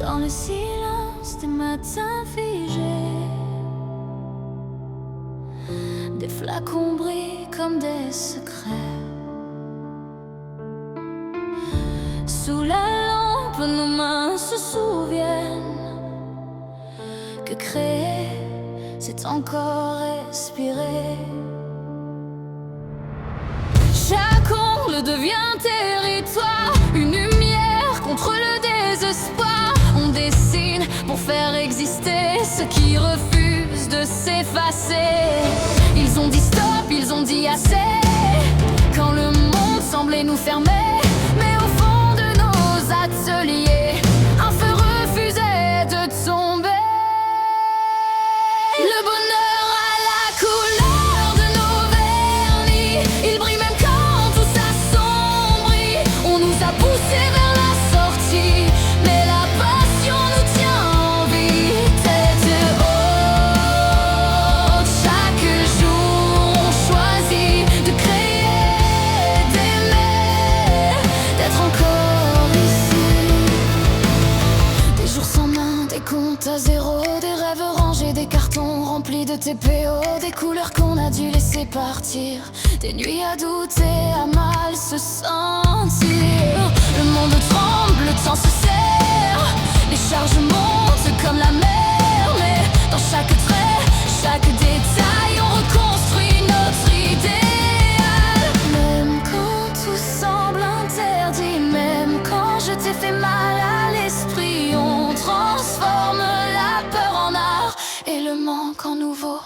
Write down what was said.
dans le silence des matins figés. Des flacons brillent comme des secrets. Sous la lampe, nos mains se souviennent que créer, c'est encore respirer. Chaque ongle devient territoire, une lumière contre le désespoir. On dessine pour faire exister ce qui refuse de s'effacer. Ils ont dit stop, ils ont dit assez, quand le monde semblait nous fermer. Mais au fond de nos ateliers, un feu refusait de tomber. Le bonheur a la couleur de nos vernis, il brille même quand tout s'assombrit. On nous a poussés vers la sortie, mais la passion nous tient en vie. Tête haute, chaque jour on choisit de créer, d'aimer, d'être encore ici. Des jours sans main, des comptes à zéro, des rêves rangés, des cartons remplis de TPO, des couleurs qu'on a dû laisser partir, des nuits à douter, à mal se sentir. Le monde tremble, le temps se serre, les charges montent comme la mer. Mais dans chaque trait, chaque détail, on reconstruit notre idéal. Même quand tout semble interdit, même quand je t'ai fait mal à l'esprit, on transforme la peur en art et le manque en nouveau.